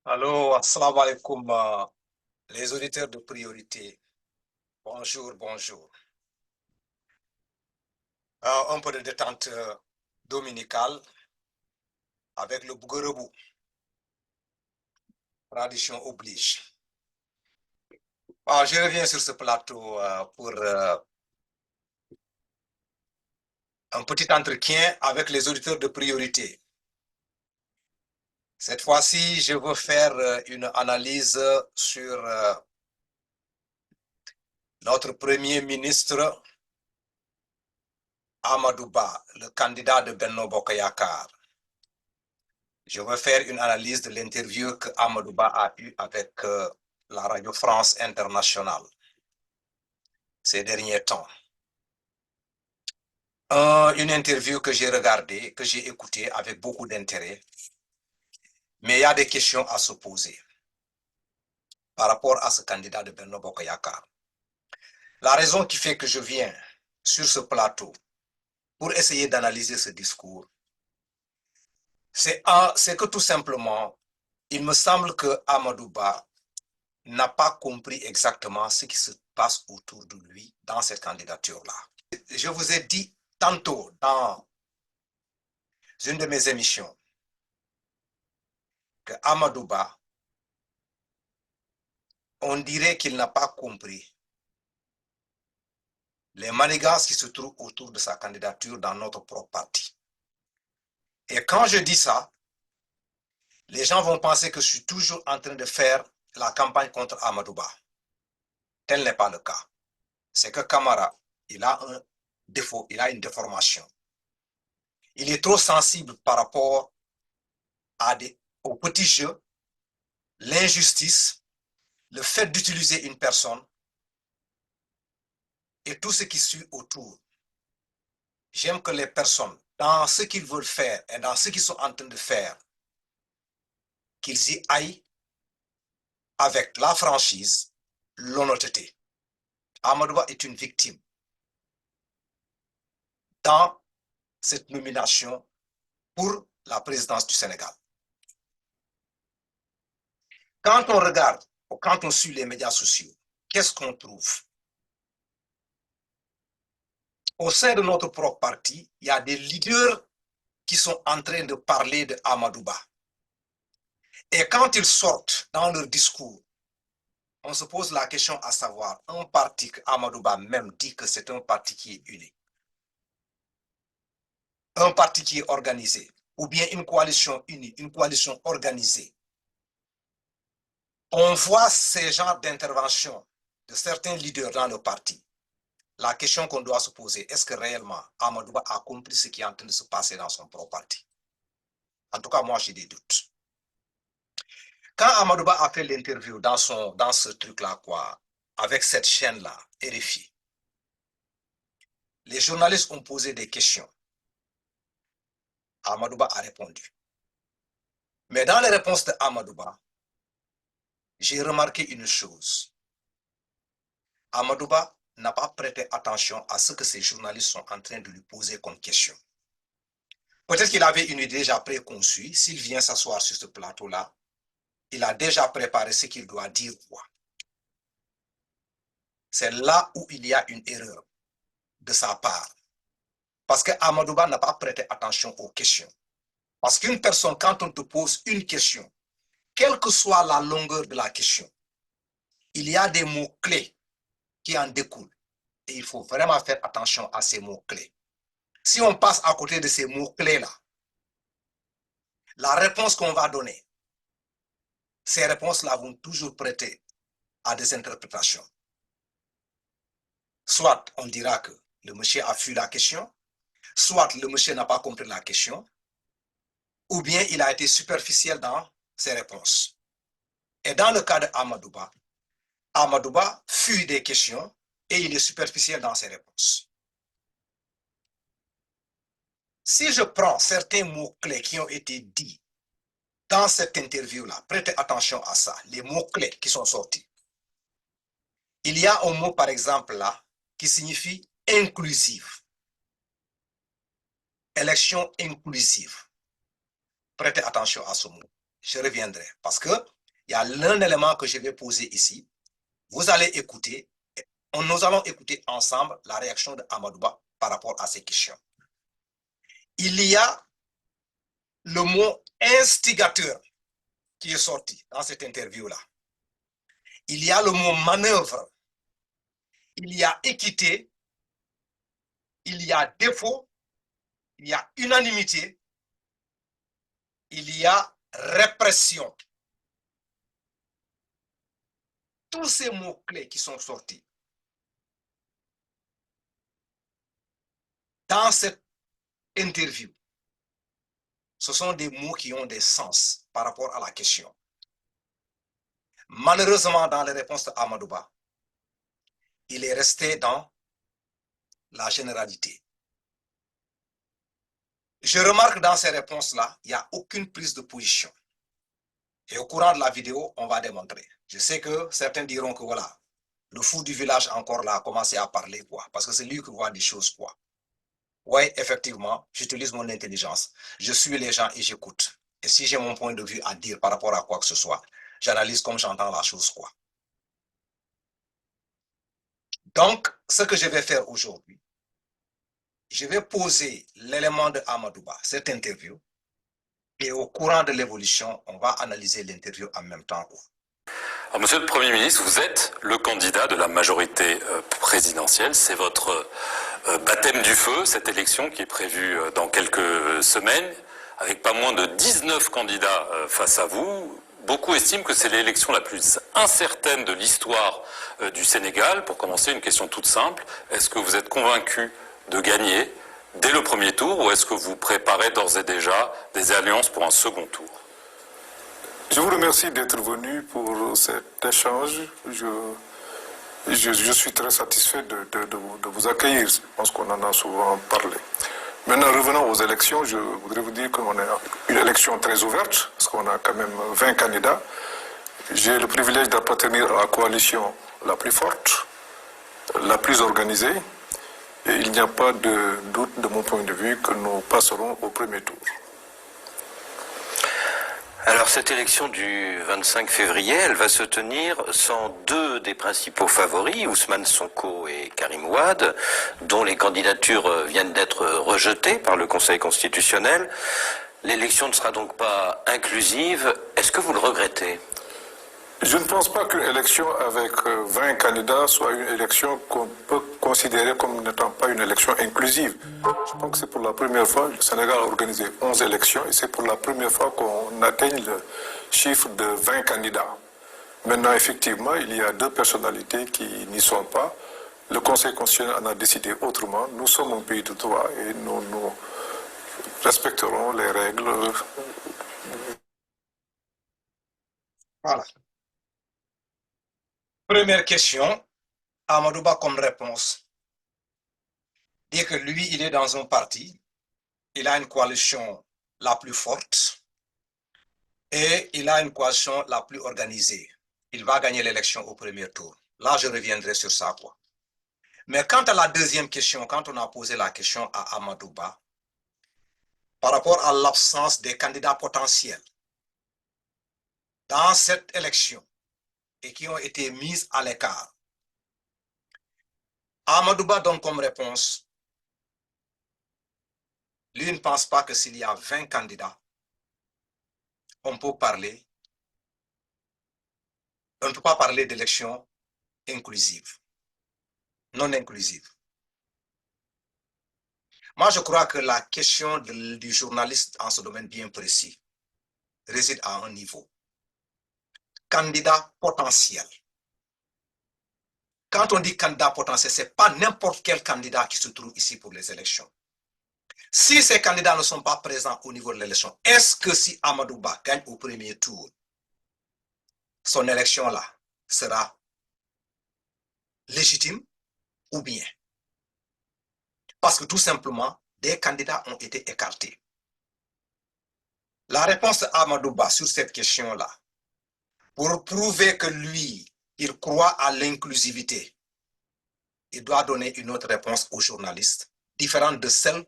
Allô, assalamu alaikum, les auditeurs de priorité. Bonjour, bonjour. Un peu de détente dominicale avec le Bouguerebou. Tradition oblige. Je reviens sur ce plateau pour un petit entretien avec les auditeurs de priorité. Cette fois-ci, je veux faire une analyse sur notre Premier ministre Amadou Ba, le candidat de Benno Bokk Yakaar. Je veux faire une analyse de l'interview que Amadou Ba a eue avec la Radio France Internationale ces derniers temps. Une interview que j'ai regardée, que j'ai écoutée avec beaucoup d'intérêt, mais il y a des questions à se poser par rapport à ce candidat de Benno Bokk Yakaar. La raison qui fait que je viens sur ce plateau pour essayer d'analyser ce discours, c'est que tout simplement, il me semble que Amadou Ba n'a pas compris exactement ce qui se passe autour de lui dans cette candidature-là. Je vous ai dit tantôt dans une de mes émissions que Amadou Ba, on dirait qu'il n'a pas compris les manigances qui se trouvent autour de sa candidature dans notre propre parti. Et quand je dis ça, les gens vont penser que je suis toujours en train de faire la campagne contre Amadou Ba. Tel n'est pas le cas. C'est que Camara, il a un défaut, il a une déformation. Il est trop sensible par rapport aux petits jeux, l'injustice, le fait d'utiliser une personne et tout ce qui suit autour. J'aime que les personnes, dans ce qu'ils veulent faire et dans ce qu'ils sont en train de faire, qu'ils y aillent avec la franchise, l'honnêteté. Amadou Ba est une victime dans cette nomination pour la présidence du Sénégal. Quand on regarde, ou quand on suit les médias sociaux, qu'est-ce qu'on trouve? Au sein de notre propre parti, il y a des leaders qui sont en train de parler de Amadou Ba. Et quand ils sortent dans leur discours, on se pose la question à savoir, un parti que Amadou Ba même dit que c'est un parti qui est unique, un parti qui est organisé, ou bien une coalition unie, une coalition organisée. On voit ces genres d'intervention de certains leaders dans le parti. La question qu'on doit se poser, est-ce que réellement Amadou Ba a compris ce qui est en train de se passer dans son propre parti? En tout cas, moi, j'ai des doutes. Quand Amadou Ba a fait l'interview dans ce truc-là, avec cette chaîne-là, RFI, les journalistes ont posé des questions. Amadou Ba a répondu. Mais dans les réponses de Amadou Ba, j'ai remarqué une chose. Amadou Ba n'a pas prêté attention à ce que ces journalistes sont en train de lui poser comme question. Peut-être qu'il avait une idée déjà préconçue. S'il vient s'asseoir sur ce plateau-là, il a déjà préparé ce qu'il doit dire. C'est là où il y a une erreur de sa part. Parce que Amadou Ba n'a pas prêté attention aux questions. Parce qu'une personne, quand on te pose une question, quelle que soit la longueur de la question, il y a des mots-clés qui en découlent. Et il faut vraiment faire attention à ces mots-clés. Si on passe à côté de ces mots-clés-là, la réponse qu'on va donner, ces réponses-là vont toujours prêter à des interprétations. Soit on dira que le monsieur a fui la question, soit le monsieur n'a pas compris la question, ou bien il a été superficiel dans ses réponses. Et dans le cas de Amadou Ba fuit des questions et il est superficiel dans ses réponses. Si je prends certains mots-clés qui ont été dits dans cette interview-là, prêtez attention à ça, les mots-clés qui sont sortis. Il y a un mot, par exemple, là, qui signifie inclusive. Élection inclusive. Prêtez attention à ce mot. Je reviendrai parce que il y a l'un élément que je vais poser ici. Vous allez écouter. Nous allons écouter ensemble la réaction de Amadouba par rapport à ces questions. Il y a le mot instigateur qui est sorti dans cette interview-là. Il y a le mot manœuvre. Il y a équité. Il y a défaut. Il y a unanimité. Il y a répression. Tous ces mots-clés qui sont sortis dans cette interview, ce sont des mots qui ont des sens par rapport à la question. Malheureusement, dans les réponses d'Amadouba, il est resté dans la généralité. Je remarque dans ces réponses-là, il n'y a aucune prise de position. Et au courant de la vidéo, on va démontrer. Je sais que certains diront que voilà, le fou du village encore là a commencé à parler, quoi, parce que c'est lui qui voit des choses, quoi. Oui, effectivement, j'utilise mon intelligence. Je suis les gens et j'écoute. Et si j'ai mon point de vue à dire par rapport à quoi que ce soit, j'analyse comme j'entends la chose, quoi. Donc, ce que je vais faire aujourd'hui, je vais poser l'élément de Amadouba, cette interview, et au courant de l'évolution, on va analyser l'interview en même temps. Alors, Monsieur le Premier ministre, vous êtes le candidat de la majorité présidentielle. C'est votre baptême du feu, cette élection qui est prévue dans quelques semaines, avec pas moins de 19 candidats face à vous. Beaucoup estiment que c'est l'élection la plus incertaine de l'histoire du Sénégal. Pour commencer, une question toute simple. Est-ce que vous êtes convaincu de gagner dès le premier tour ou est-ce que vous préparez d'ores et déjà des alliances pour un second tour? Je vous remercie d'être venu pour cet échange. Je suis très satisfait de vous accueillir. Je pense qu'on en a souvent parlé. Maintenant, revenons aux élections. Je voudrais vous dire qu'on a une élection très ouverte, parce qu'on a quand même 20 candidats. J'ai le privilège d'appartenir à la coalition la plus forte, la plus organisée. Et il n'y a pas de doute, de mon point de vue, que nous passerons au premier tour. Alors cette élection du 25 février, elle va se tenir sans deux des principaux favoris, Ousmane Sonko et Karim Wade, dont les candidatures viennent d'être rejetées par le Conseil constitutionnel. L'élection ne sera donc pas inclusive. Est-ce que vous le regrettez ? Je ne pense pas qu'une élection avec 20 candidats soit une élection qu'on peut considérer comme n'étant pas une élection inclusive. Je pense que c'est pour la première fois, le Sénégal a organisé 11 élections et c'est pour la première fois qu'on atteigne le chiffre de 20 candidats. Maintenant, effectivement, il y a deux personnalités qui n'y sont pas. Le Conseil constitutionnel en a décidé autrement. Nous sommes un pays de droit et nous respecterons les règles. Voilà. Première question, Amadouba comme réponse. Dit que lui, il est dans un parti, il a une coalition la plus forte et il a une coalition la plus organisée. Il va gagner l'élection au premier tour. Là, je reviendrai sur ça, quoi. Mais quant à la deuxième question, quand on a posé la question à Amadouba, par rapport à l'absence des candidats potentiels dans cette élection et qui ont été mis à l'écart, Amadouba donne comme réponse, lui ne pense pas que s'il y a 20 candidats, on peut parler, on ne peut pas parler d'élection inclusive, non inclusive. Moi, je crois que la question du journaliste en ce domaine bien précis réside à un niveau. Candidat potentiel. Quand on dit candidat potentiel, ce n'est pas n'importe quel candidat qui se trouve ici pour les élections. Si ces candidats ne sont pas présents au niveau de l'élection, est-ce que si Amadouba gagne au premier tour, son élection-là sera légitime ou bien? Parce que tout simplement, des candidats ont été écartés. La réponse d'Amadouba sur cette question-là, pour prouver que lui, il croit à l'inclusivité, il doit donner une autre réponse aux journalistes, différente de celle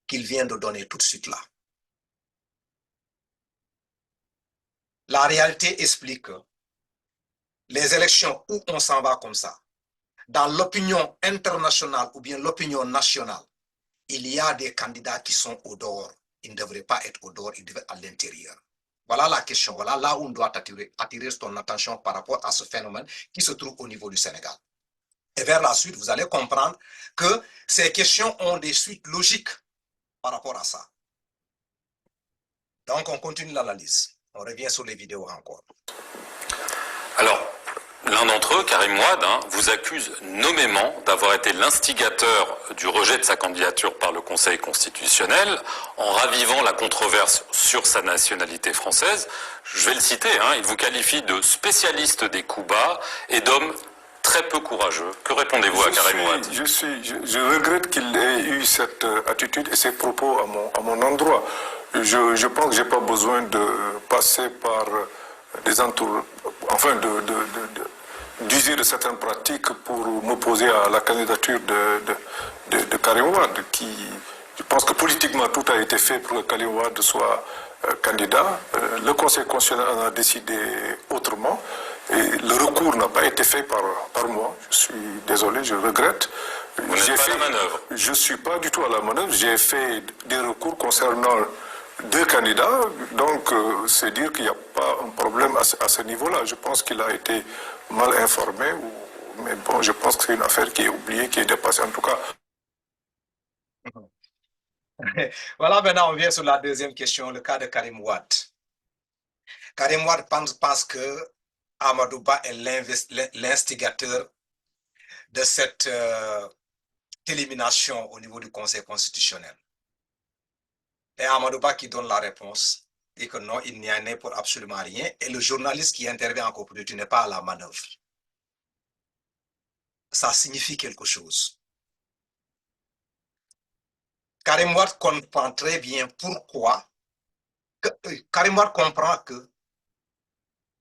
qu'il vient de donner tout de suite là. la réalité explique que les élections où on s'en va comme ça, dans l'opinion internationale ou bien l'opinion nationale, il y a des candidats qui sont au dehors. Ils ne devraient pas être au dehors, ils devraient être à l'intérieur. Voilà la question, voilà là où on doit attirer ton attention par rapport à ce phénomène qui se trouve au niveau du Sénégal. Et vers la suite, vous allez comprendre que ces questions ont des suites logiques par rapport à ça. Donc, on continue l'analyse. On revient sur les vidéos encore. Alors, l'un d'entre eux, Karim Wade, vous accuse nommément d'avoir été l'instigateur du rejet de sa candidature par le Conseil constitutionnel en ravivant la controverse sur sa nationalité française. Je vais le citer, il vous qualifie de spécialiste des coups bas et d'homme très peu courageux. Que répondez-vous à Karim Wade? Je regrette qu'il ait eu cette attitude et ces propos à mon endroit. Je pense que je n'ai pas besoin de passer par des d'user de certaines pratiques pour m'opposer à la candidature de Karim Wade, je pense que politiquement tout a été fait pour que Karim Wade soit candidat. Le Conseil constitutionnel en a décidé autrement et le recours n'a pas été fait par moi. Je suis désolé, je regrette. Vous n'êtes pas à la manœuvre? Je ne suis pas du tout à la manœuvre. J'ai fait des recours concernant 2 candidats, donc c'est dire qu'il n'y a pas un problème à ce niveau-là. Je pense qu'il a été mal informé, mais bon, je pense que c'est une affaire qui est oubliée, qui est dépassée en tout cas. Voilà, maintenant on vient sur la deuxième question, le cas de Karim Wade. Karim Wade pense que Amadou Ba est l'instigateur de cette élimination au niveau du Conseil constitutionnel. Et Amadou Ba qui donne la réponse, dit que non, il n'y en est pour absolument rien. Et le journaliste qui intervient encore plus, tu n'es pas à la manœuvre. Ça signifie quelque chose. Karim Wade comprend très bien pourquoi. Karim Wade comprend que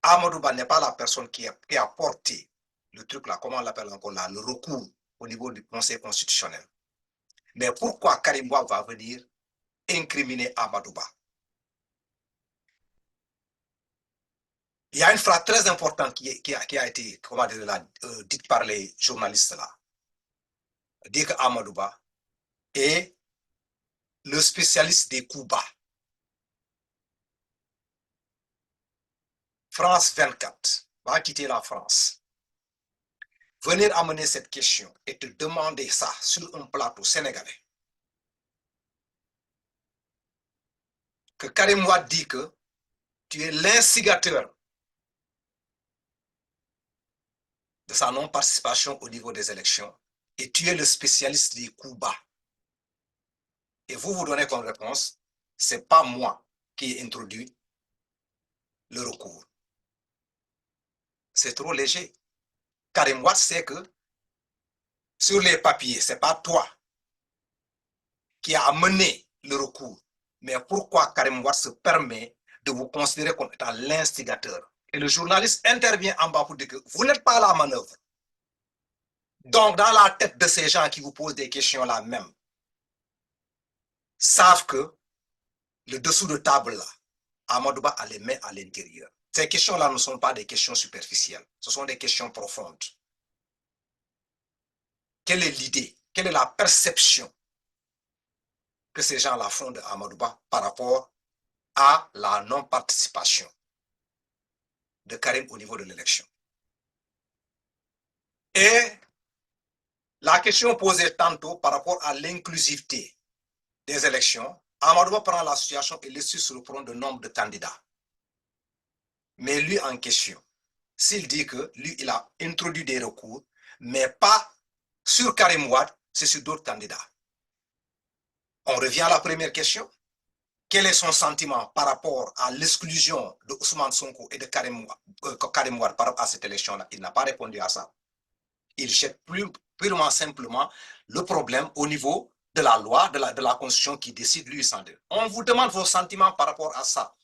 Amadou Ba n'est pas la personne qui a porté le truc là, comment on l'appelle encore là, le recours au niveau du Conseil constitutionnel. Mais pourquoi Karim Wade va venir incriminer Amadou Ba? Il y a une phrase très importante qui a été dite par les journalistes là. Dit que Amadou Ba est le spécialiste des coups bas. France 24 va quitter la France. Venir amener cette question et te demander ça sur un plateau sénégalais. Que Karim Wade dit que tu es l'instigateur de sa non-participation au niveau des élections et tu es le spécialiste des coups bas. Et vous donnez comme réponse, ce n'est pas moi qui ai introduit le recours. C'est trop léger. Karim Wade sait que sur les papiers, ce n'est pas toi qui as amené le recours. Mais pourquoi Karim Wade se permet de vous considérer comme étant l'instigateur? Et le journaliste intervient en bas pour dire que vous n'êtes pas à la manœuvre. Donc, dans la tête de ces gens qui vous posent des questions là même, savent que le dessous de table là, Amadou Ba a les mains à l'intérieur. Ces questions-là ne sont pas des questions superficielles, ce sont des questions profondes. Quelle est l'idée? Quelle est la perception que ces gens-là font de Amadou Ba par rapport à la non-participation de Karim au niveau de l'élection? Et la question posée tantôt par rapport à l'inclusivité des élections, Amadou Ba prend la situation et laisse sur le plan de nombre de candidats. Mais lui en question, s'il dit que lui, il a introduit des recours, mais pas sur Karim Wade, c'est sur d'autres candidats. On revient à la première question. Quel est son sentiment par rapport à l'exclusion de Ousmane Sonko et de Karim Wade par rapport à cette élection-là? Il n'a pas répondu à ça. Il jette purement simplement le problème au niveau de la loi, de la Constitution qui décide lui sans deux. On vous demande vos sentiments par rapport à ça.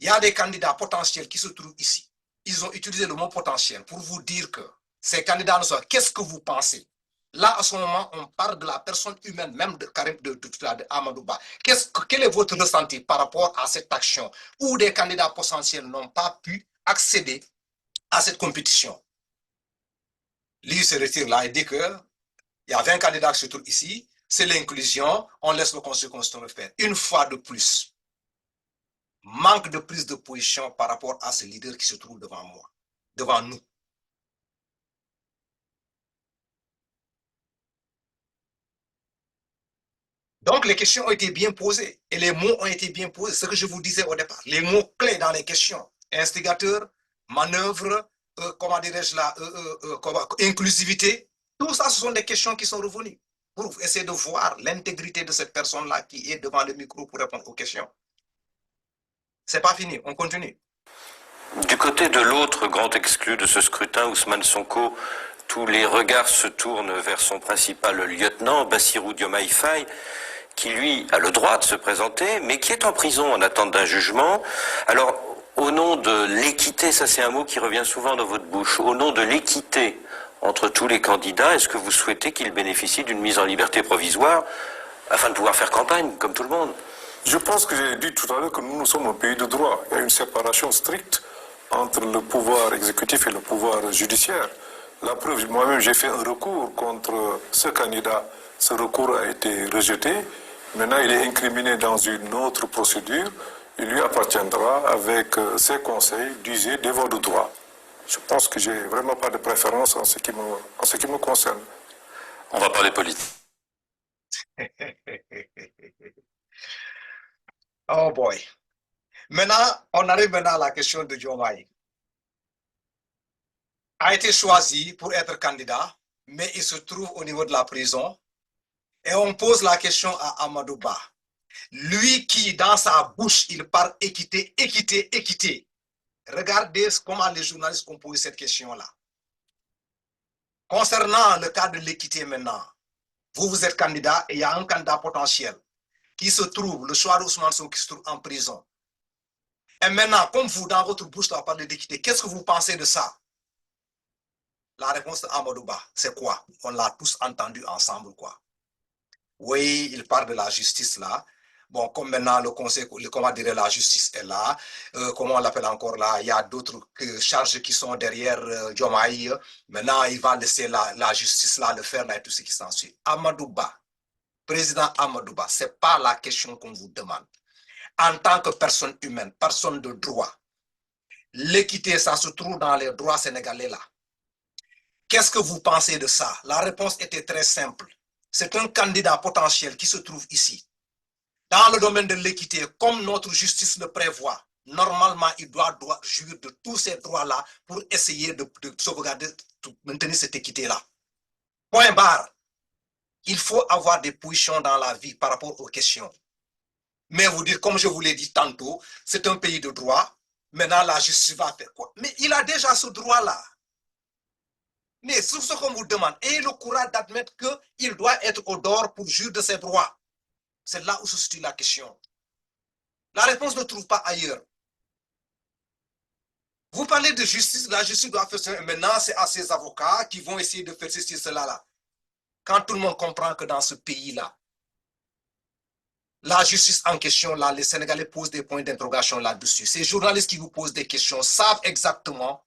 Il y a des candidats potentiels qui se trouvent ici. Ils ont utilisé le mot potentiel pour vous dire que ces candidats ne sont... Qu'est-ce que vous pensez Là, à ce moment, on parle de la personne humaine, même de Karim de Amadou Ba. Quel est votre ressenti par rapport à cette action où des candidats potentiels n'ont pas pu accéder à cette compétition? Lui se retire là et dit qu'il y a 20 candidats qui se trouvent ici, c'est l'inclusion, on laisse le Conseil constitutionnel faire. Une fois de plus, manque de prise de position par rapport à ce leader qui se trouve devant moi, devant nous. Donc, les questions ont été bien posées et les mots ont été bien posés. Ce que je vous disais au départ, les mots clés dans les questions, instigateur, manœuvre, comment dirais-je là, inclusivité, tout ça, ce sont des questions qui sont revenues pour essayer de voir l'intégrité de cette personne-là qui est devant le micro pour répondre aux questions. C'est pas fini, on continue. Du côté de l'autre grand exclu de ce scrutin, Ousmane Sonko, tous les regards se tournent vers son principal lieutenant, Bassirou Diomaye Faye, qui lui a le droit de se présenter, mais qui est en prison en attente d'un jugement. Alors, au nom de l'équité, ça c'est un mot qui revient souvent dans votre bouche, au nom de l'équité entre tous les candidats, est-ce que vous souhaitez qu'ils bénéficient d'une mise en liberté provisoire afin de pouvoir faire campagne, comme tout le monde? Je pense que j'ai dit tout à l'heure que nous sommes un pays de droit. Il y a une séparation stricte entre le pouvoir exécutif et le pouvoir judiciaire. La preuve, moi-même j'ai fait un recours contre ce candidat. Ce recours a été rejeté. Maintenant, il est incriminé dans une autre procédure. Il lui appartiendra, avec ses conseils, d'user des voies de droit. Je pense que j'ai vraiment pas de préférence en ce qui me concerne. On va parler politique. Oh boy. Maintenant, on arrive maintenant à la question de Diomaye. A été choisi pour être candidat, mais il se trouve au niveau de la prison. Et on pose la question à Amadou Ba. Lui qui, dans sa bouche, il parle équité, équité, équité. Regardez comment les journalistes ont posé cette question-là. Concernant le cas de l'équité maintenant, vous êtes candidat et il y a un candidat potentiel qui se trouve, le choix d'Ousmane Sonko qui se trouve en prison. Et maintenant, comme vous, dans votre bouche, vous parlez d'équité, qu'est-ce que vous pensez de ça? La réponse d'Amadou Ba, c'est quoi? On l'a tous entendu ensemble, quoi. Oui, il parle de la justice là. Bon, comme maintenant le conseil, comment dire, la justice est là, comment on l'appelle encore là, il y a d'autres charges qui sont derrière Diomaye. Maintenant, il va laisser la justice là le faire là et tout ce qui s'ensuit. Amadou Ba, président Amadou Ba, ce n'est pas la question qu'on vous demande. En tant que personne humaine, personne de droit, l'équité, ça se trouve dans les droits sénégalais là. Qu'est-ce que vous pensez de ça? La réponse était très simple. C'est un candidat potentiel qui se trouve ici. Dans le domaine de l'équité, comme notre justice le prévoit, normalement, il doit jouir de tous ces droits-là pour essayer de sauvegarder, de maintenir cette équité-là. Point barre. Il faut avoir des positions dans la vie par rapport aux questions. Mais vous dire, comme je vous l'ai dit tantôt, c'est un pays de droit. Maintenant, la justice va faire quoi? Mais il a déjà ce droit-là. Mais sur ce qu'on vous demande, ayez le courage d'admettre qu'il doit être au dehors pour jouir de ses droits. C'est là où se situe la question. La réponse ne trouve pas ailleurs. Vous parlez de justice, la justice doit faire ça. Maintenant, c'est à ses avocats qui vont essayer de faire ceci, cela là. Quand tout le monde comprend que dans ce pays-là, la justice en question, là, les Sénégalais posent des points d'interrogation là-dessus. Ces journalistes qui vous posent des questions savent exactement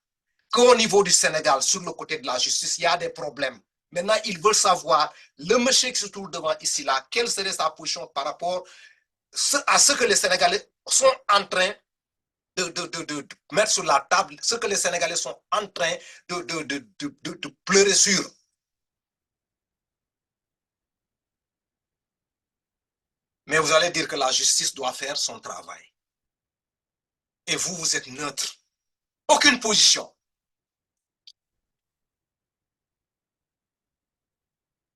qu'au niveau du Sénégal, sur le côté de la justice, il y a des problèmes. Maintenant, ils veulent savoir, le monsieur qui se trouve devant ici, là, quelle serait sa position par rapport à ce que les Sénégalais sont en train de mettre sur la table, ce que les Sénégalais sont en train de pleurer sur. Mais vous allez dire que la justice doit faire son travail. Et vous, vous êtes neutre. Aucune position.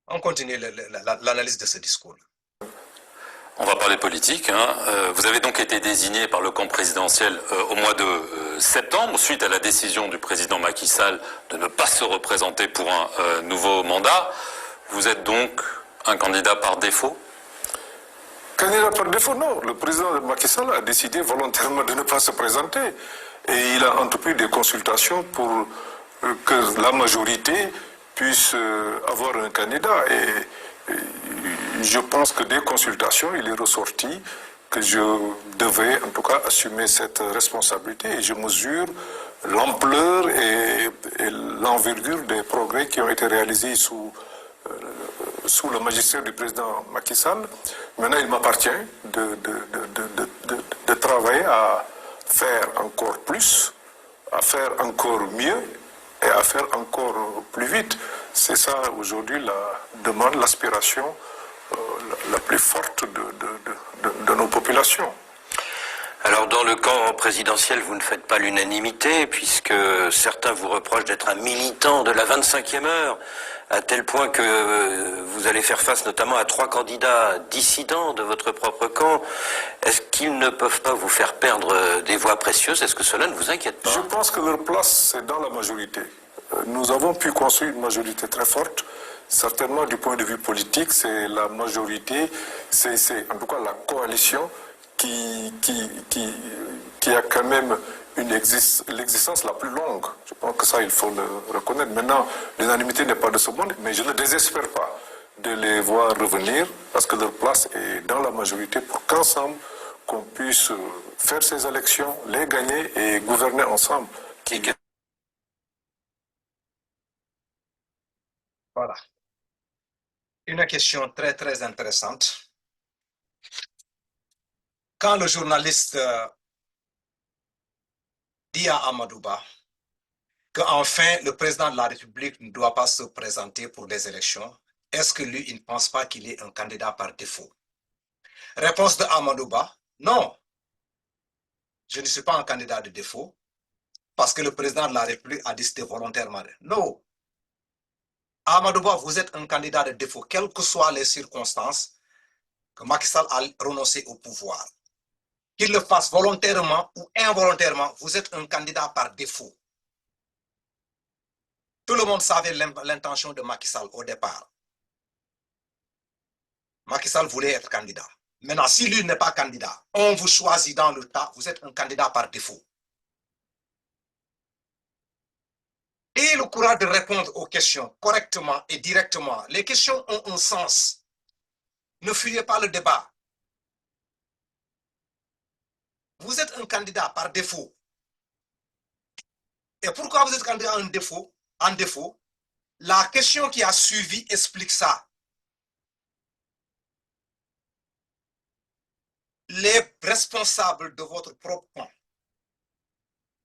On continue l'analyse de ce discours. On va parler politique. Vous avez donc été désigné par le camp présidentiel au mois de septembre, suite à la décision du président Macky Sall de ne pas se représenter pour un nouveau mandat. Vous êtes donc un candidat par défaut? Candidat par défaut, non. Le président Macky Sall a décidé volontairement de ne pas se présenter. Et il a entrepris des consultations pour que la majorité puisse avoir un candidat. Et je pense que des consultations, il est ressorti que je devais en tout cas assumer cette responsabilité. Et je mesure l'ampleur et l'envergure des progrès qui ont été réalisés sous le magistère du président Macky Sall. Maintenant, il m'appartient de travailler à faire encore plus, à faire encore mieux et à faire encore plus vite. C'est ça aujourd'hui la demande, l'aspiration la plus forte de nos populations. Alors dans le camp présidentiel, vous ne faites pas l'unanimité, puisque certains vous reprochent d'être un militant de la 25e heure, à tel point que vous allez faire face notamment à 3 candidats dissidents de votre propre camp. Est-ce qu'ils ne peuvent pas vous faire perdre des voix précieuses? Est-ce que cela ne vous inquiète pas? Je pense que leur place, c'est dans la majorité. Nous avons pu construire une majorité très forte. Certainement, du point de vue politique, c'est la majorité, c'est en tout cas la coalition qui a quand même l'existence la plus longue. Je pense que ça, il faut le reconnaître. Maintenant, l'unanimité n'est pas de ce monde, mais je ne désespère pas de les voir revenir, parce que leur place est dans la majorité pour qu'ensemble, qu'on puisse faire ces élections, les gagner et gouverner ensemble. Voilà. Une question très, très intéressante. Quand le journaliste dit à Amadouba qu'enfin le président de la République ne doit pas se présenter pour les élections, est-ce que lui, il ne pense pas qu'il est un candidat par défaut? Réponse de Amadouba, non. Je ne suis pas un candidat de défaut parce que le président de la République a décidé volontairement. Non. Amadouba, vous êtes un candidat de défaut, quelles que soient les circonstances que Macky Sall a renoncé au pouvoir. Qu'il le fasse volontairement ou involontairement, vous êtes un candidat par défaut. Tout le monde savait l'intention de Macky Sall au départ. Macky Sall voulait être candidat. Maintenant, si lui n'est pas candidat, on vous choisit dans le tas, vous êtes un candidat par défaut. Ayez le courage de répondre aux questions correctement et directement. Les questions ont un sens. Ne fuyez pas le débat. Vous êtes un candidat par défaut. Et pourquoi vous êtes candidat en défaut? La question qui a suivi explique ça. Les responsables de votre propre camp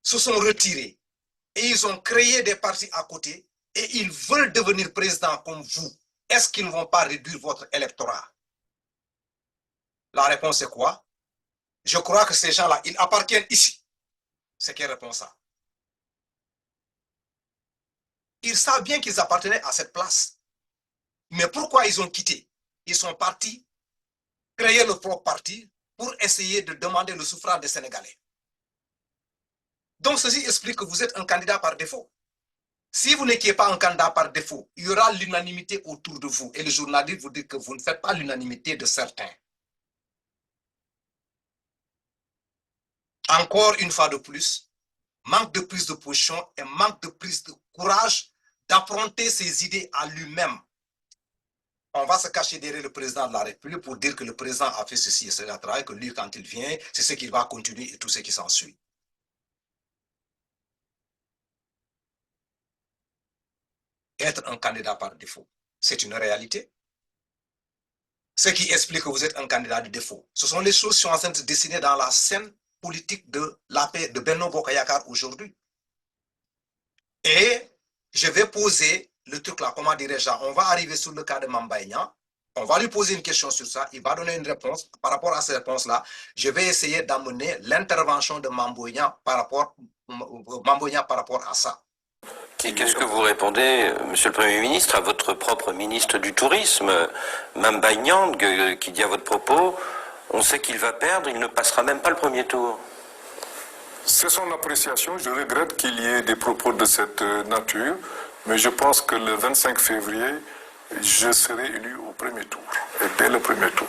se sont retirés et ils ont créé des partis à côté et ils veulent devenir président comme vous. Est-ce qu'ils ne vont pas réduire votre électorat? La réponse est quoi? Je crois que ces gens-là, ils appartiennent ici. C'est qui répond ça? Ils savent bien qu'ils appartenaient à cette place. Mais pourquoi ils ont quitté? Ils sont partis créer leur propre parti pour essayer de demander le suffrage des Sénégalais. Donc ceci explique que vous êtes un candidat par défaut. Si vous n'étiez pas un candidat par défaut, il y aura l'unanimité autour de vous. Et le journaliste vous dit que vous ne faites pas l'unanimité de certains. Encore une fois de plus, manque de prise de position et manque de prise de courage d'affronter ses idées à lui-même. On va se cacher derrière le président de la République pour dire que le président a fait ceci et cela, que lui, quand il vient, c'est ce qu'il va continuer et tout ce qui s'ensuit. Être un candidat par défaut, c'est une réalité. Ce qui explique que vous êtes un candidat de défaut. Ce sont les choses qui sont en train de se dessiner dans la scène politique de l'AP de Benno Bokk Yakaar aujourd'hui. Et je vais poser le truc là, comment dirais-je, on va arriver sur le cas de Mame Mbaye Niang, on va lui poser une question sur ça, il va donner une réponse. Par rapport à cette réponse-là, je vais essayer d'amener l'intervention de Mame Mbaye Niang par rapport à ça. Et qu'est-ce que vous répondez, Monsieur le Premier ministre, à votre propre ministre du Tourisme, Mame Mbaye Niang, qui dit à votre propos, on sait qu'il va perdre, il ne passera même pas le premier tour? C'est son appréciation. Je regrette qu'il y ait des propos de cette nature, mais je pense que le 25 février, je serai élu au premier tour, et dès le premier tour.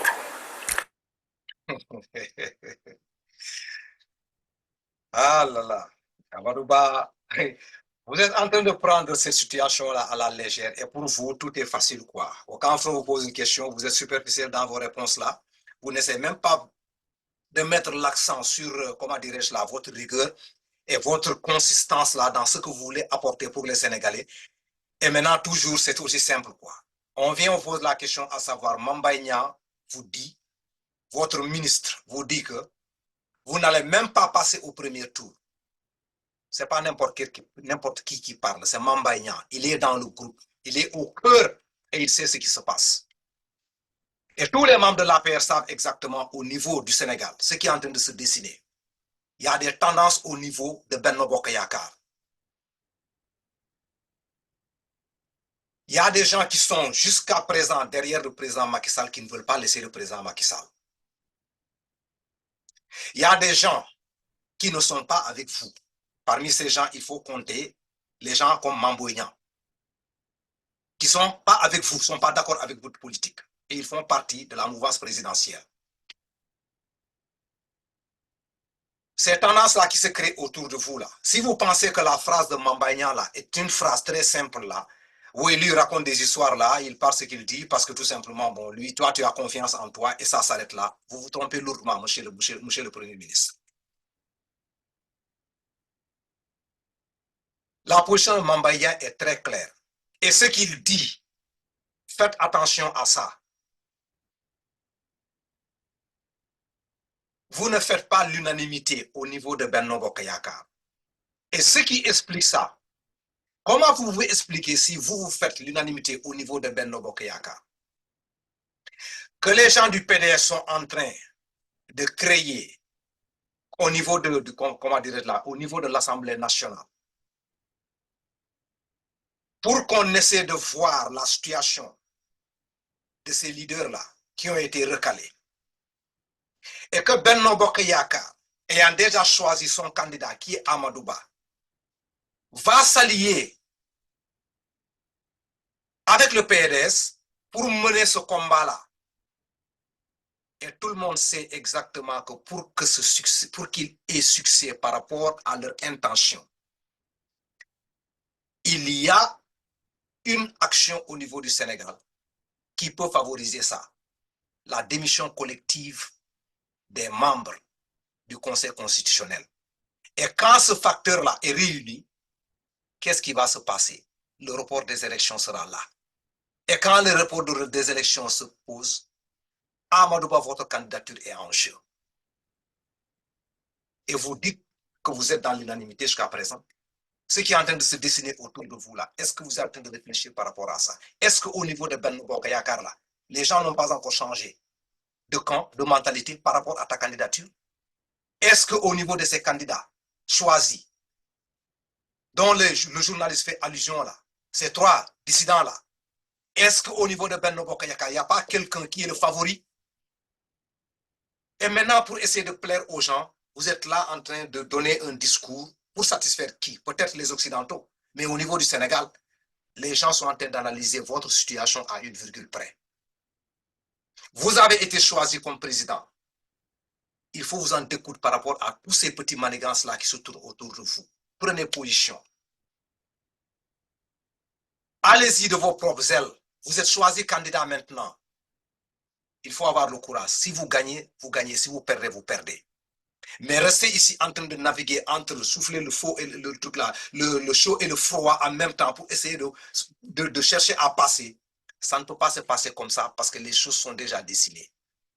Ah là là, Amadouba, Vous êtes en train de prendre cette situation-là à la légère et pour vous, tout est facile, quoi. Quand on vous pose une question, vous êtes superficiel dans vos réponses-là. Vous n'essayez même pas de mettre l'accent sur, comment dirais-je là, votre rigueur et votre consistance là dans ce que vous voulez apporter pour les Sénégalais. Et maintenant, toujours, c'est aussi simple, quoi. On vient, on pose la question à savoir, Mamba Niang vous dit, votre ministre vous dit que vous n'allez même pas passer au premier tour. C'est pas n'importe qui parle, c'est Mamba Niang. Il est dans le groupe, il est au cœur et il sait ce qui se passe. Et tous les membres de l'APR savent exactement au niveau du Sénégal ce qui est en train de se dessiner. Il y a des tendances au niveau de Benno Bokk Yakaar. Il y a des gens qui sont jusqu'à présent derrière le président Macky Sall qui ne veulent pas laisser le président Macky Sall. Il y a des gens qui ne sont pas avec vous. Parmi ces gens, il faut compter les gens comme Mamba Niang, qui ne sont pas avec vous, ne sont pas d'accord avec votre politique. Et ils font partie de la mouvance présidentielle. Ces tendances-là qui se créent autour de vous, là, si vous pensez que la phrase de Mamba Niang, là, est une phrase très simple, là, où il lui raconte des histoires, là, il parle ce qu'il dit, parce que tout simplement, bon, lui, toi, tu as confiance en toi, et ça s'arrête là. Vous vous trompez lourdement, monsieur le Premier ministre. La position de Mamba Niang est très claire. Et ce qu'il dit, faites attention à ça. Vous ne faites pas l'unanimité au niveau de Benno Bokk Yakaar. Et ce qui explique ça, comment vous pouvez expliquer si vous faites l'unanimité au niveau de Benno Bokk Yakaar? Que les gens du PDS sont en train de créer au niveau au niveau de l'Assemblée nationale pour qu'on essaie de voir la situation de ces leaders-là qui ont été recalés. Et que Benno Bokk Yakaar, ayant déjà choisi son candidat qui est Amadou Ba, va s'allier avec le PDS pour mener ce combat-là. Et tout le monde sait exactement que pour qu'il ait succès par rapport à leur intention, il y a une action au niveau du Sénégal qui peut favoriser ça. La démission collective des membres du Conseil constitutionnel. Et quand ce facteur-là est réuni, qu'est-ce qui va se passer? Le report des élections sera là. Et quand le report des élections se pose, Amadou Ba, votre candidature est en jeu. Et vous dites que vous êtes dans l'unanimité jusqu'à présent. Ce qui est en train de se dessiner autour de vous là, est-ce que vous êtes en train de réfléchir par rapport à ça? Est-ce qu'au niveau de Benno Bokk Yakaar là, les gens n'ont pas encore changé de camp, de mentalité par rapport à ta candidature? Est-ce qu'au niveau de ces candidats choisis, dont le journaliste fait allusion là, ces trois dissidents là, est-ce qu'au niveau de Benno Bokk Yakaar, il n'y a pas quelqu'un qui est le favori? Et maintenant, pour essayer de plaire aux gens, vous êtes là en train de donner un discours pour satisfaire qui? Peut-être les Occidentaux. Mais au niveau du Sénégal, les gens sont en train d'analyser votre situation à une virgule près. Vous avez été choisi comme président. Il faut vous en découdre par rapport à tous ces petits manigances-là qui se tournent autour de vous. Prenez position. Allez-y de vos propres ailes. Vous êtes choisi candidat maintenant. Il faut avoir le courage. Si vous gagnez, vous gagnez. Si vous perdez, vous perdez. Mais rester ici en train de naviguer entre souffler le faux et le truc là, le chaud et le froid en même temps pour essayer de chercher à passer, ça ne peut pas se passer comme ça parce que les choses sont déjà dessinées.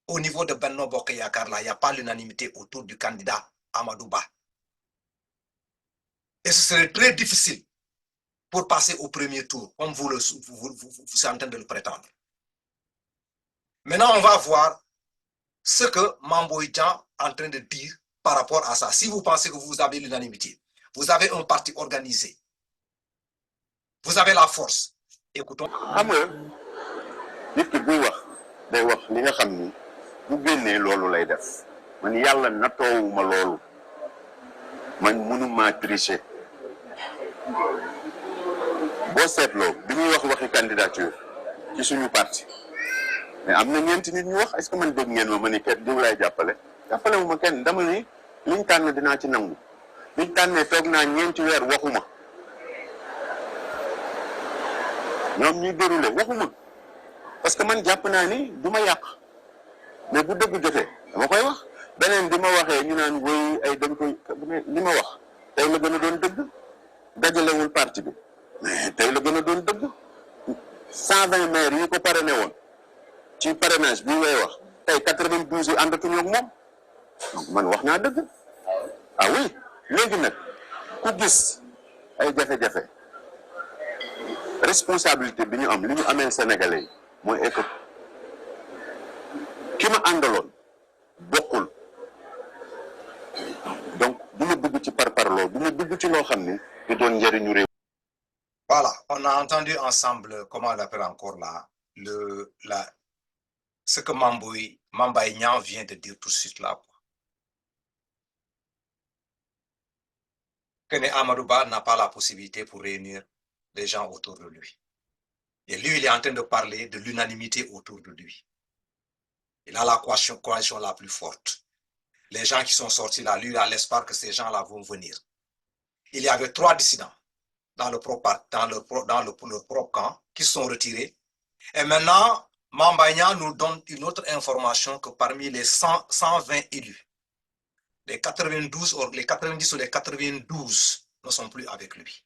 Au niveau de Benno Bokk Yakaar là, il n'y a pas l'unanimité autour du candidat Amadou Ba. Et ce serait très difficile pour passer au premier tour, comme vous êtes en train de le prétendre. Maintenant, on va voir ce que Mamba Niang est en train de dire par rapport à ça. Si vous pensez que vous avez l'unanimité, vous avez un parti organisé, vous avez la force. Écoutons. xam nga nit ki buy wax day wax li nga xam ni bu génnee loolu lay def man yàlla nattoowuma loolu man mënuma tricher boo seetloo bi ñuy wax waxi candidature ci suñu parti mais am na ñeenti nit ñu wax est-ce que man dégg ngeen ma ni kenn diw lay jàppale wu ma kenn dama ni liñ tànn dinaa ci nangu liñ tànnee toog naa ñeenti weer waxuma ñoom ñuy déroulé waxuma parce que man jàpp naa ni du ma yàq mais bu dëgg jotee dama koy wax beneen bi ma waxee ñu naan woy ay dañ koy li ma wax tey la gën a doon dëgg dajalewul parti bi mais tey la gën a doon dëgg 120 maires yi ko parrainé woon ci parrainage bi ngay wax tey 92 yi àndatuñu ak moom donc man wax naa dëgg ah oui léegi nag ku gis ay jafe-jafe responsabilité bi ñu am li ñu amee Sénégalais yi mooy que ki ma àndaloon bokkul donc du ma dugg ci parparloo du ma dugg ci loo xam ne du doon njëriñu réew. Voilà, on a entendu ensemble, comment on l'appelle encore là, ce que Mbaye Niang vient de dire tout de suite là. Que Amadou Ba n'a pas la possibilité pour réunir les gens autour de lui. Et lui, il est en train de parler de l'unanimité autour de lui. Il a la coalition la plus forte. Les gens qui sont sortis là, lui, il a l'espoir que ces gens-là vont venir. Il y avait 3 dissidents dans leur propre camp qui sont retirés. Et maintenant, Mbaye Niang nous donne une autre information que parmi les 120 élus, les 90 ou les 92 ne sont plus avec lui.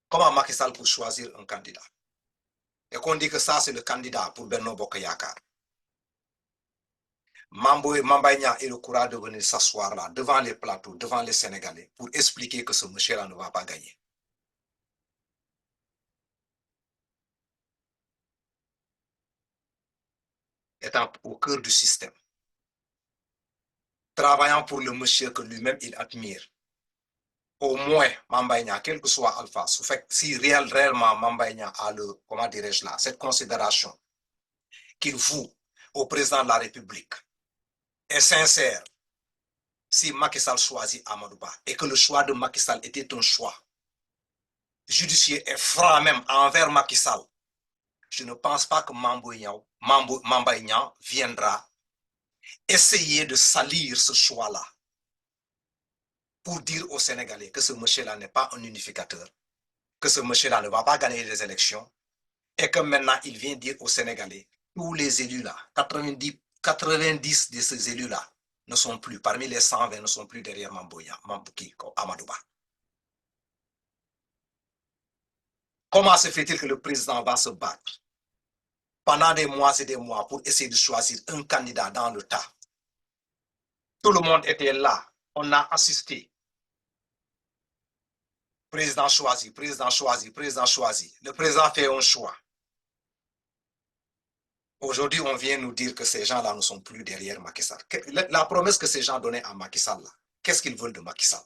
Comment Macky Sall peut choisir un candidat? Et qu'on dit que ça, c'est le candidat pour Benno Bokk Yakaar. Mbaye Niang ait le courage de venir s'asseoir là, devant les plateaux, devant les Sénégalais, pour expliquer que ce monsieur-là ne va pas gagner. Étant au cœur du système, travaillant pour le monsieur que lui-même il admire, au moins Mbaye Niang, quel que soit Alpha, si réellement Mbaye Niang a comment dirais-je là, cette considération qu'il voue au président de la République est sincère, si Macky Sall choisit Amadou Ba et que le choix de Macky Sall était un choix judicieux et franc même envers Macky Sall, je ne pense pas que Mbaye Niang viendra essayer de salir ce choix-là pour dire aux Sénégalais que ce monsieur-là n'est pas un unificateur, que ce monsieur-là ne va pas gagner les élections et que maintenant il vient dire aux Sénégalais, tous les élus-là, 90 de ces élus-là ne sont plus, parmi les 120 ne sont plus derrière Amadou Ba. Comment se fait-il que le président va se battre pendant des mois et des mois pour essayer de choisir un candidat dans le tas? Tout le monde était là, on a assisté. Président choisi, président choisi, président choisi. Le président fait un choix. Aujourd'hui, on vient nous dire que ces gens-là ne sont plus derrière Macky Sall. La promesse que ces gens donnaient à Macky Sall, qu'est-ce qu'ils veulent de Macky Sall?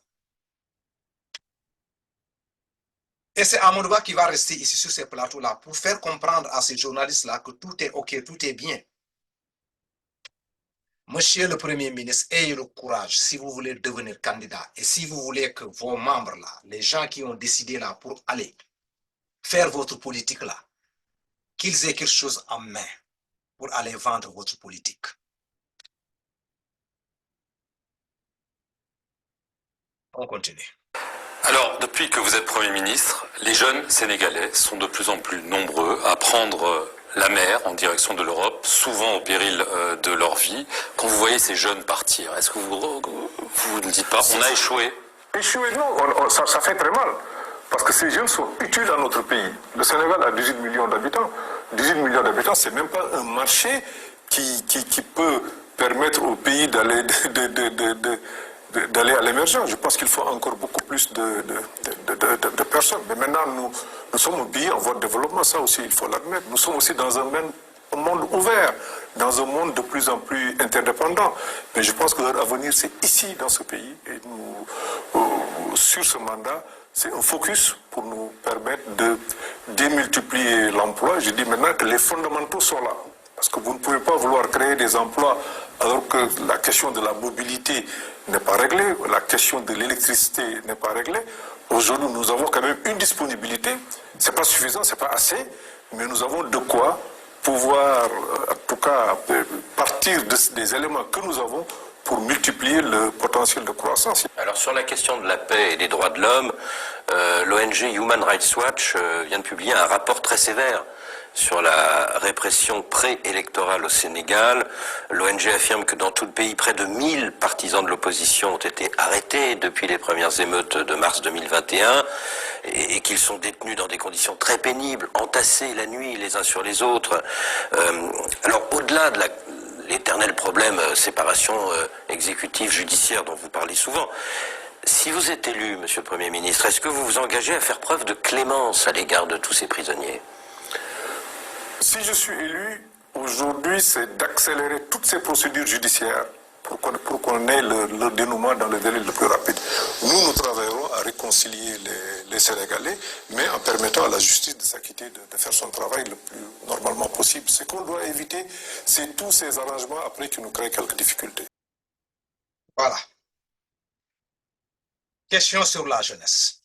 Et c'est Amadou Ba qui va rester ici sur ces plateaux-là pour faire comprendre à ces journalistes-là que tout est OK, tout est bien. Monsieur le Premier ministre, ayez le courage, si vous voulez devenir candidat et si vous voulez que vos membres-là, les gens qui ont décidé là pour aller faire votre politique-là, qu'ils aient quelque chose en main pour aller vendre votre politique. On continue. Alors, depuis que vous êtes Premier ministre, les jeunes Sénégalais sont de plus en plus nombreux à prendre la mer en direction de l'Europe, souvent au péril de leur vie. Quand vous voyez ces jeunes partir, est-ce que vous ne dites pas on a échoué? Échoué, non, ça fait très mal. Parce que ces jeunes sont utiles à notre pays. Le Sénégal a 18 millions d'habitants. 18 millions d'habitants, ce n'est même pas un marché qui peut permettre au pays d'aller à l'émergence. Je pense qu'il faut encore beaucoup plus de personnes. Mais maintenant, nous sommes un pays en voie de développement, ça aussi, il faut l'admettre. Nous sommes aussi dans un monde ouvert, dans un monde de plus en plus interdépendant. Mais je pense que leur avenir, c'est ici, dans ce pays. Et nous, sur ce mandat, c'est un focus pour nous permettre de démultiplier l'emploi. Je dis maintenant que les fondamentaux sont là. Parce que vous ne pouvez pas vouloir créer des emplois alors que la question de la mobilité n'est pas réglée, la question de l'électricité n'est pas réglée. Aujourd'hui, nous avons quand même une disponibilité. Ce n'est pas suffisant, ce n'est pas assez, mais nous avons de quoi pouvoir, en tout cas, partir des éléments que nous avons pour multiplier le potentiel potentiel de croissance. Alors sur la question de la paix et des droits de l'homme, l'ONG Human Rights Watch vient de publier un rapport très sévère sur la répression préélectorale au Sénégal. L'ONG affirme que dans tout le pays, près de 1000 partisans de l'opposition ont été arrêtés depuis les premières émeutes de mars 2021 et qu'ils sont détenus dans des conditions très pénibles, entassés la nuit les uns sur les autres. Alors au-delà de l'éternel problème séparation exécutive-judiciaire dont vous parlez souvent, si vous êtes élu, Monsieur le Premier ministre, est-ce que vous vous engagez à faire preuve de clémence à l'égard de tous ces prisonniers? Si je suis élu, aujourd'hui, c'est d'accélérer toutes ces procédures judiciaires pour qu'on ait le dénouement dans le délai le plus rapide. Nous travaillerons à réconcilier les Sénégalais, mais en permettant à la justice de s'acquitter, de faire son travail le plus normalement possible. Ce qu'on doit éviter, c'est tous ces arrangements après qui nous créent quelques difficultés. Voilà. Question sur la jeunesse.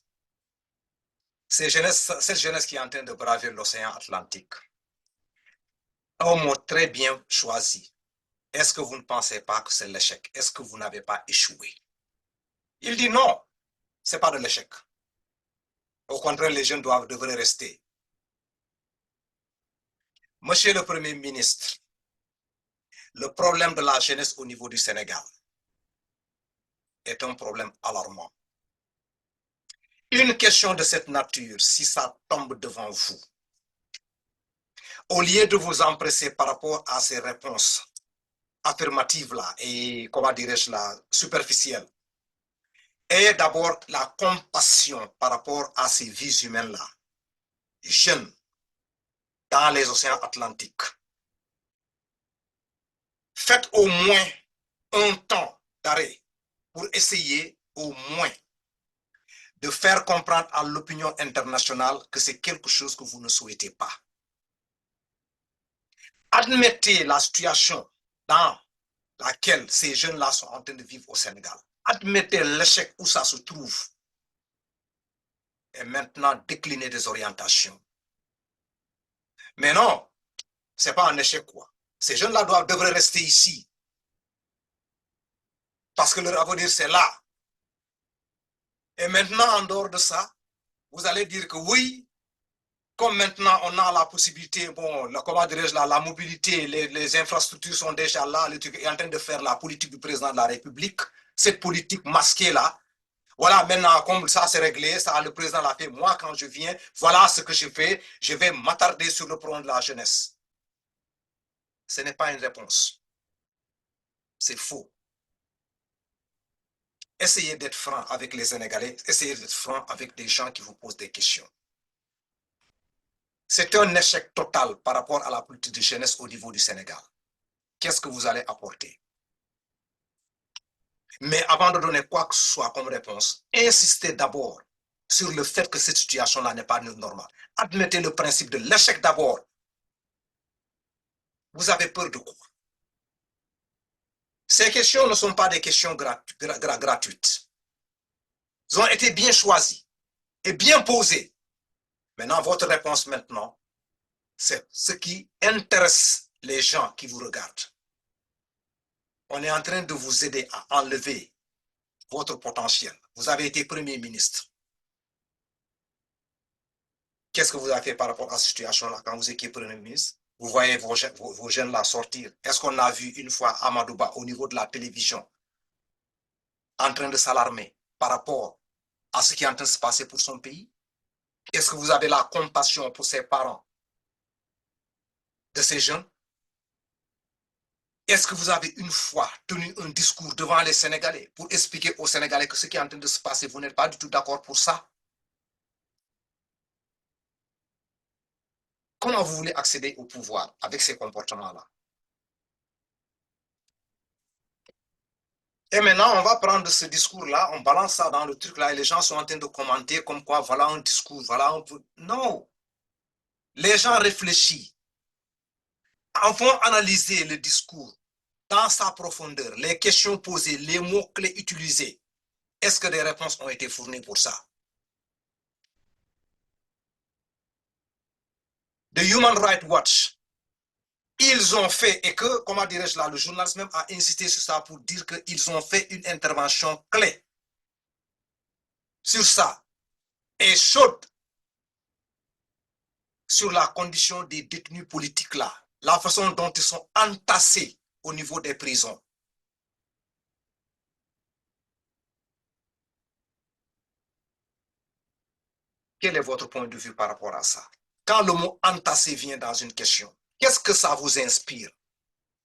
Cette jeunesse qui est en train de braver l'océan Atlantique. Un mot très bien choisi. Est-ce que vous ne pensez pas que c'est l'échec? Est-ce que vous n'avez pas échoué? Il dit non, ce n'est pas de l'échec. Au contraire, les jeunes devraient rester. Monsieur le Premier ministre, le problème de la jeunesse au niveau du Sénégal est un problème alarmant. Une question de cette nature, si ça tombe devant vous, au lieu de vous empresser par rapport à ces réponses affirmatives là et, comment dirais-je là, superficielles, ayez d'abord la compassion par rapport à ces vies humaines là, jeunes, dans les océans Atlantiques. Faites au moins un temps d'arrêt pour essayer au moins de faire comprendre à l'opinion internationale que c'est quelque chose que vous ne souhaitez pas. Admettez la situation dans laquelle ces jeunes-là sont en train de vivre au Sénégal. Admettez l'échec où ça se trouve. Et maintenant, déclinez des orientations. Mais non, ce n'est pas un échec, quoi. Ces jeunes-là devraient rester ici. Parce que leur avenir, c'est là. Et maintenant, en dehors de ça, vous allez dire que oui, comme maintenant on a la possibilité, bon, comment dirais-je, la mobilité, les infrastructures sont déjà là, le truc est en train de faire la politique du président de la République, cette politique masquée-là. Voilà, maintenant, comme ça c'est réglé, ça le président l'a fait, moi quand je viens, voilà ce que je fais, je vais m'attarder sur le problème de la jeunesse. Ce n'est pas une réponse. C'est faux. Essayez d'être franc avec les Sénégalais, essayez d'être franc avec des gens qui vous posent des questions. C'est un échec total par rapport à la politique de jeunesse au niveau du Sénégal. Qu'est-ce que vous allez apporter? Mais avant de donner quoi que ce soit comme réponse, insistez d'abord sur le fait que cette situation-là n'est pas normale. Admettez le principe de l'échec d'abord. Vous avez peur de quoi? Ces questions ne sont pas des questions gratuites. Elles ont été bien choisies et bien posées. Maintenant, votre réponse maintenant, c'est ce qui intéresse les gens qui vous regardent. On est en train de vous aider à enlever votre potentiel. Vous avez été Premier ministre. Qu'est-ce que vous avez fait par rapport à cette situation-là quand vous étiez Premier ministre? Vous voyez vos jeunes là sortir. Est-ce qu'on a vu une fois Amadouba au niveau de la télévision en train de s'alarmer par rapport à ce qui est en train de se passer pour son pays? Est-ce que vous avez la compassion pour ses parents de ces jeunes? Est-ce que vous avez une fois tenu un discours devant les Sénégalais pour expliquer aux Sénégalais que ce qui est en train de se passer, vous n'êtes pas du tout d'accord pour ça? Comment vous voulez accéder au pouvoir avec ces comportements-là? Et maintenant, on va prendre ce discours-là, on balance ça dans le truc-là et les gens sont en train de commenter comme quoi, voilà un discours, voilà un peu. Non! Les gens réfléchissent, vont analyser le discours dans sa profondeur, les questions posées, les mots-clés utilisés. Est-ce que des réponses ont été fournies pour ça? The Human Rights Watch ils ont fait, et que, comment dirais-je là, le journaliste même a insisté sur ça pour dire qu'ils ont fait une intervention clé sur ça, et chaude, sur la condition des détenus politiques là, la façon dont ils sont entassés au niveau des prisons. Quel est votre point de vue par rapport à ça? Quand le mot entassé vient dans une question, qu'est-ce que ça vous inspire,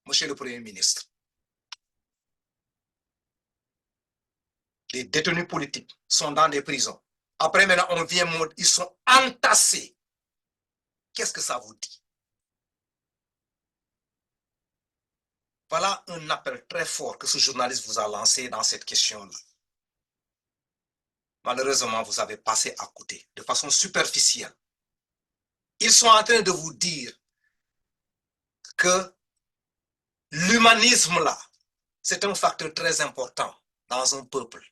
monsieur le Premier ministre? Les détenus politiques sont dans des prisons. Après, maintenant, on vient, ils sont entassés. Qu'est-ce que ça vous dit? Voilà un appel très fort que ce journaliste vous a lancé dans cette question-là. Malheureusement, vous avez passé à côté de façon superficielle. Ils sont en train de vous dire que l'humanisme là, c'est un facteur très important dans un peuple.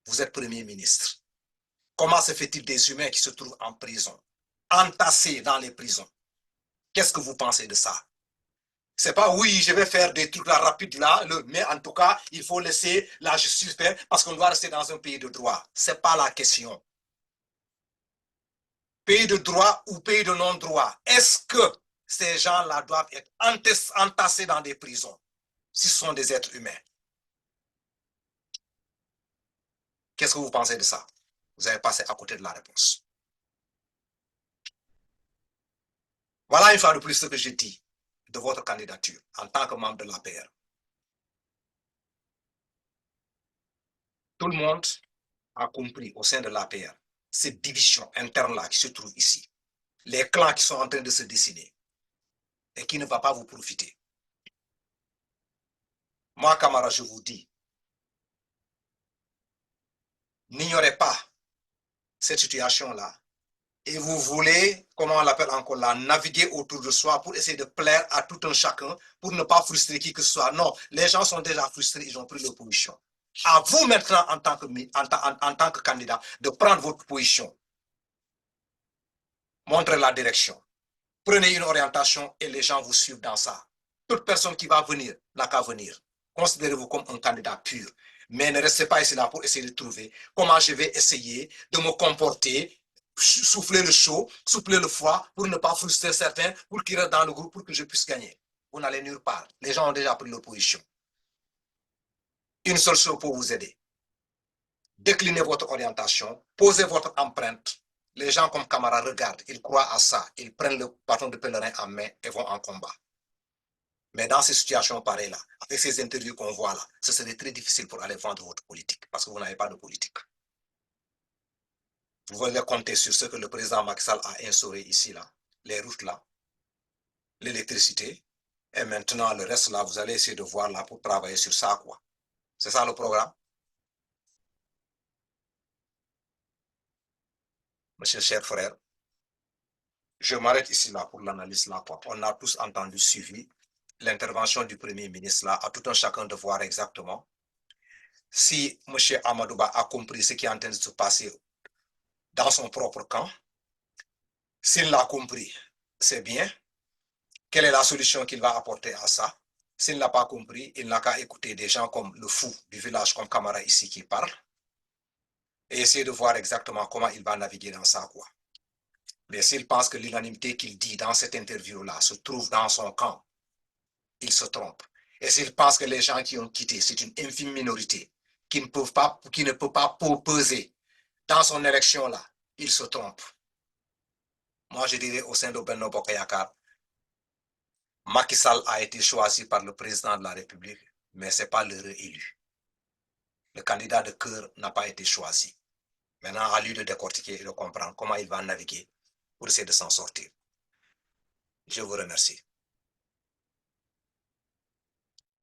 Vous êtes Premier ministre. Comment se fait-il des humains qui se trouvent en prison, entassés dans les prisons? Qu'est-ce que vous pensez de ça? C'est pas oui, je vais faire des trucs là rapides là, mais en tout cas, il faut laisser la justice faire parce qu'on doit rester dans un pays de droit. C'est pas la question. Pays de droit ou pays de non-droit, est-ce que ces gens-là doivent être entassés dans des prisons si ce sont des êtres humains? Qu'est-ce que vous pensez de ça? Vous avez passé à côté de la réponse. Voilà une fois de plus ce que je dis de votre candidature en tant que membre de l'APR. Tout le monde a compris au sein de l'APR cette division interne-là qui se trouve ici. Les clans qui sont en train de se dessiner et qui ne va pas vous profiter. Moi, camarade, je vous dis, n'ignorez pas cette situation-là et vous voulez, comment on l'appelle encore là, naviguer autour de soi pour essayer de plaire à tout un chacun, pour ne pas frustrer qui que ce soit. Non, les gens sont déjà frustrés, ils ont pris leur position. À vous maintenant, en tant que candidat, de prendre votre position. Montrez la direction. Prenez une orientation et les gens vous suivent dans ça. Toute personne qui va venir n'a qu'à venir. Considérez-vous comme un candidat pur. Mais ne restez pas ici là pour essayer de trouver comment je vais essayer de me comporter, souffler le chaud, souffler le froid, pour ne pas frustrer certains, pour qu'ils restent dans le groupe, pour que je puisse gagner. Vous n'allez nulle part. Les gens ont déjà pris leur position. Une seule chose pour vous aider. Déclinez votre orientation, posez votre empreinte. Les gens comme Camara regardent, ils croient à ça, ils prennent le bâton de pèlerin en main et vont en combat. Mais dans ces situations pareilles-là, avec ces interviews qu'on voit là, ce serait très difficile pour aller vendre votre politique, parce que vous n'avez pas de politique. Vous voulez compter sur ce que le président Macky Sall a instauré ici, là, les routes là, l'électricité, et maintenant le reste là, vous allez essayer de voir là pour travailler sur ça, quoi. C'est ça le programme. Monsieur cher frère, je m'arrête ici là pour l'analyse là, quoi. On a tous entendu, suivi l'intervention du Premier ministre là, à tout un chacun de voir exactement si M. Amadouba a compris ce qui est en train de se passer dans son propre camp. S'il l'a compris, c'est bien. Quelle est la solution qu'il va apporter à ça? S'il n'a pas compris, il n'a qu'à écouter des gens comme le fou du village, comme Camara ici, qui parle, et essayer de voir exactement comment il va naviguer dans ça, quoi. Mais s'il pense que l'unanimité qu'il dit dans cette interview-là se trouve dans son camp, il se trompe. Et s'il pense que les gens qui ont quitté, c'est une infime minorité qui ne peut pas peser dans son élection-là, il se trompe. Moi, je dirais au sein de Benno Bokk Yakaar, Macky Sall a été choisi par le président de la République, mais ce n'est pas l'heureux élu. Le candidat de cœur n'a pas été choisi. Maintenant, à lui de décortiquer et de comprendre comment il va naviguer pour essayer de s'en sortir. Je vous remercie.